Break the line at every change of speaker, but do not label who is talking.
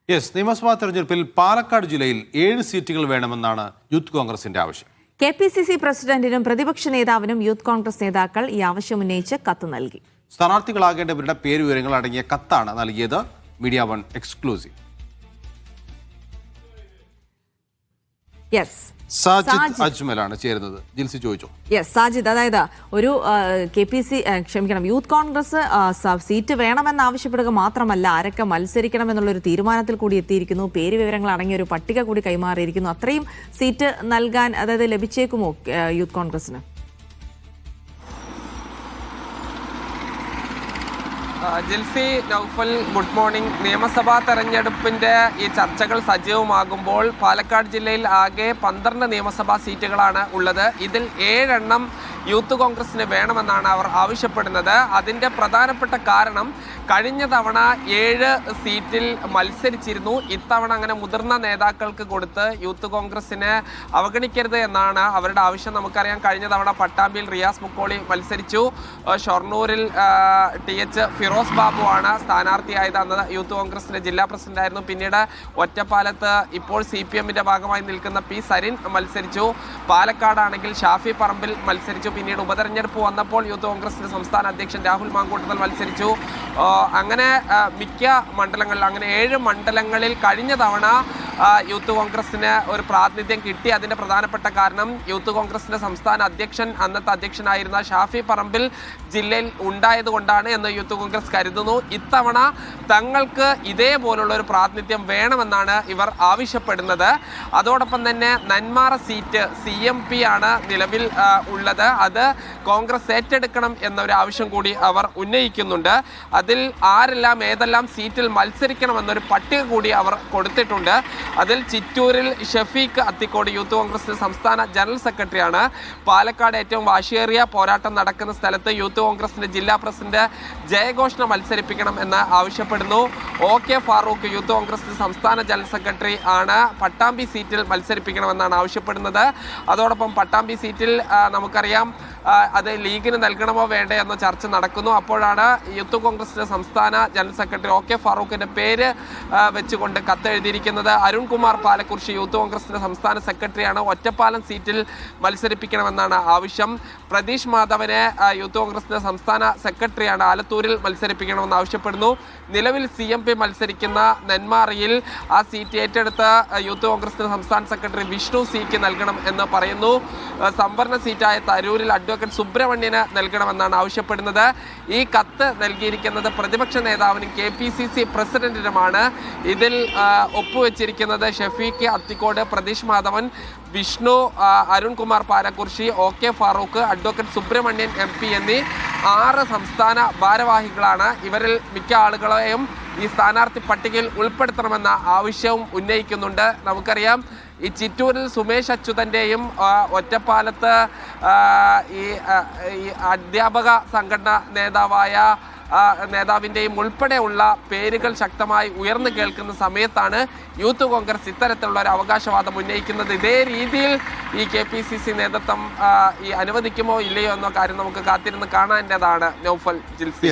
Yes, നിയമസഭാ തെരഞ്ഞെടുപ്പിൽ പാലക്കാട് ജില്ലയിൽ 7 സീറ്റുകൾ വേണമെന്നാണ് യൂത്ത് കോൺഗ്രസിന്റെ ആവശ്യം.
KPCC പ്രസിഡന്റിനും പ്രതിപക്ഷ നേതാവിനും യൂത്ത് കോൺഗ്രസ് നേതാക്കൾ ഈ ആവശ്യം ഉന്നയിച്ച് കത്ത് നൽകി.
സ്ഥാനാർത്ഥികളാകേണ്ടവരുടെ പേരുവിവരങ്ങൾ അടങ്ങിയ കത്താണ് നൽകിയത്. Media One exclusive. സാജിദ് അജ്മലാണ് ചേരുന്നത്. ജിൽസി ചോദിച്ചോ.
സാജിദ്, അതായത് ഒരു യൂത്ത് കോൺഗ്രസ് സീറ്റ് വേണമെന്ന് ആവശ്യപ്പെടുക മാത്രമല്ല, ആരൊക്കെ മത്സരിക്കണം എന്നുള്ളൊരു തീരുമാനത്തിൽ കൂടി എത്തിയിരിക്കുന്നു. പേര് വിവരങ്ങൾ അടങ്ങിയ ഒരു പട്ടിക കൂടി കൈമാറിയിരിക്കുന്നു. അത്രയും സീറ്റ് നൽകാൻ അതായത് ലഭിച്ചേക്കുമോ യൂത്ത് കോൺഗ്രസിന്?
Jilsy, Naufal, good morning. നിയമസഭാ തെരഞ്ഞെടുപ്പിന്റെ ഈ ചർച്ചകൾ സജീവമാകുമ്പോൾ പാലക്കാട് ജില്ലയിൽ ആകെ 12 നിയമസഭാ സീറ്റുകളാണ് ഉള്ളത്. ഇതിൽ 7 എണ്ണം യൂത്ത് കോൺഗ്രസിന് വേണമെന്നാണ് അവർ ആവശ്യപ്പെടുന്നത്. അതിൻ്റെ പ്രധാനപ്പെട്ട കാരണം കഴിഞ്ഞ തവണ 7 സീറ്റിൽ മത്സരിച്ചിരുന്നു. ഇത്തവണ അങ്ങനെ മുതിർന്ന നേതാക്കൾക്ക് കൊടുത്ത് യൂത്ത് കോൺഗ്രസിനെ അവഗണിക്കരുത് എന്നാണ് അവരുടെ ആവശ്യം. നമുക്കറിയാം, കഴിഞ്ഞ തവണ പട്ടാമ്പിയിൽ റിയാസ് മുക്കോളി മത്സരിച്ചു. ഷൊർണൂരിൽ TH ഫിറോസ് ബാബു ആണ് സ്ഥാനാർത്ഥിയായത്. അന്ന് യൂത്ത് കോൺഗ്രസിന്റെ ജില്ലാ പ്രസിഡന്റായിരുന്നു. പിന്നീട് ഒറ്റപ്പാലത്ത് ഇപ്പോൾ CPM-ന്റെ ഭാഗമായി നിൽക്കുന്ന P സരിൻ മത്സരിച്ചു. പാലക്കാടാണെങ്കിൽ ഷാഫി പറമ്പിൽ മത്സരിച്ചു. പിന്നീട് ഉപതെരഞ്ഞെടുപ്പ് വന്നപ്പോൾ യൂത്ത് കോൺഗ്രസിന്റെ സംസ്ഥാന അധ്യക്ഷൻ രാഹുൽ മാങ്കൂട്ടത്തിൽ മത്സരിച്ചു. അങ്ങനെ മിക്ക മണ്ഡലങ്ങളിൽ, അങ്ങനെ 7 മണ്ഡലങ്ങളിൽ കഴിഞ്ഞ തവണ യൂത്ത് കോൺഗ്രസിന് ഒരു പ്രാതിനിധ്യം കിട്ടി. അതിൻ്റെ പ്രധാനപ്പെട്ട കാരണം യൂത്ത് കോൺഗ്രസിന്റെ സംസ്ഥാന അധ്യക്ഷൻ, അന്നത്തെ അധ്യക്ഷനായിരുന്ന ഷാഫി പറമ്പിൽ ജില്ലയിൽ ഉണ്ടായതുകൊണ്ടാണ് എന്ന് യൂത്ത് കോൺഗ്രസ് കരുതുന്നു. ഇത്തവണ തങ്ങൾക്ക് ഇതേപോലുള്ള ഒരു പ്രാതിനിധ്യം വേണമെന്നാണ് ഇവർ ആവശ്യപ്പെടുന്നത്. അതോടൊപ്പം തന്നെ നെന്മാറ സീറ്റ് CMP ആണ് നിലവിൽ ഉള്ളത്. അത് കോൺഗ്രസ് ഏറ്റെടുക്കണം എന്നൊരു ആവശ്യം കൂടി അവർ ഉന്നയിക്കുന്നുണ്ട്. അതിൽ ആരെല്ലാം ഏതെല്ലാം സീറ്റിൽ മത്സരിക്കണമെന്നൊരു പട്ടിക കൂടി അവർ കൊടുത്തിട്ടുണ്ട്. അതിൽ ചിറ്റൂരിൽ ഷഫീഖ് അത്തിക്കോട് യൂത്ത് കോൺഗ്രസ് സംസ്ഥാന ജനറൽ സെക്രട്ടറിയാണ്. പാലക്കാട് ഏറ്റവും വാശിയേറിയ പോരാട്ടം നടക്കുന്ന സ്ഥലത്ത് യൂത്ത് കോൺഗ്രസിന്റെ ജില്ലാ പ്രസിഡന്റ് ജയഘോഷിനെ മത്സരിപ്പിക്കണം എന്ന് ആവശ്യപ്പെടുന്നു. OK ഫാറൂഖ് യൂത്ത് കോൺഗ്രസിന്റെ സംസ്ഥാന ജനറൽ സെക്രട്ടറി ആണ്. പട്ടാമ്പി സീറ്റിൽ മത്സരിപ്പിക്കണമെന്നാണ് ആവശ്യപ്പെടുന്നത്. അതോടൊപ്പം പട്ടാമ്പി സീറ്റിൽ നമുക്കറിയാം അത് ലീഗിന് നൽകണമോ വേണ്ടേ എന്ന ചർച്ച നടക്കുന്നു. അപ്പോഴാണ് യൂത്ത് കോൺഗ്രസിന്റെ സംസ്ഥാന ജനറൽ സെക്രട്ടറി OK ഫാറൂഖിന്റെ പേര് വെച്ചുകൊണ്ട് കത്തെഴുതിയിരിക്കുന്നത്. അരുൺകുമാർ പാലക്കുറിശി യൂത്ത് കോൺഗ്രസിന്റെ സംസ്ഥാന സെക്രട്ടറിയാണ്. ഒറ്റപ്പാലം സീറ്റിൽ മത്സരിപ്പിക്കണമെന്നാണ് ആവശ്യം. പ്രതീഷ് മാധവനെ യൂത്ത് കോൺഗ്രസിന്റെ സംസ്ഥാന സെക്രട്ടറിയാണ്. ആലത്തൂരിൽ മത്സരിപ്പിക്കണമെന്ന് ആവശ്യപ്പെടുന്നു. നിലവിൽ CMP മത്സരിക്കുന്ന നെന്മാറയിൽ ആ സീറ്റ് ഏറ്റെടുത്ത യൂത്ത് കോൺഗ്രസിന്റെ സംസ്ഥാന സെക്രട്ടറി വിഷ്ണു സിക്ക് നൽകണം എന്ന് പറയുന്നു. സംവരണ സീറ്റായ തരൂരിൽ അഡ്വക്കേറ്റ് സുബ്രഹ്മണ്യന് നൽകണമെന്നാണ് ആവശ്യപ്പെടുന്നത്. ഈ കത്ത് നൽകിയിരിക്കുന്നത് പ്രതിപക്ഷ നേതാവിനും KPCC പ്രസിഡന്റിനുമാണ്. ഇതിൽ ഒപ്പുവെച്ചിരിക്കുന്നത് Shafeeq Athikode, Pratheesh Madhavan, Vishnu, Arunkumar Palakkurissi, OK Farooq, advocate Subramanian MP എന്നീ 6 സംസ്ഥാന ഭാരവാഹികളാണ്. ഇവരിൽ മിക്ക ആളുകളെയും ഈ സ്ഥാനാർത്ഥി പട്ടികയിൽ ഉൾപ്പെടുത്തണമെന്ന ആവശ്യവും ഉന്നയിക്കുന്നുണ്ട്. നമുക്കറിയാം, ഈ ചിറ്റൂരിൽ സുമേഷ് അച്യുതൻ്റെയും ഒറ്റപ്പാലത്ത് ഈ അധ്യാപക സംഘടന നേതാവിൻ്റെയും ഉൾപ്പെടെയുള്ള പേരുകൾ ശക്തമായി ഉയർന്നു കേൾക്കുന്ന സമയത്താണ് യൂത്ത് കോൺഗ്രസ് ഇത്തരത്തിലുള്ള ഒരു അവകാശവാദം ഉന്നയിക്കുന്നത്. ഇതേ രീതിയിൽ ഈ KPCC നേതൃത്വം ഈ അനുവദിക്കുമോ ഇല്ലയോ എന്ന കാര്യം നമുക്ക് കാത്തിരുന്ന് കാണേണ്ടതാണ്. നൗഫൽ, ജിൽസി.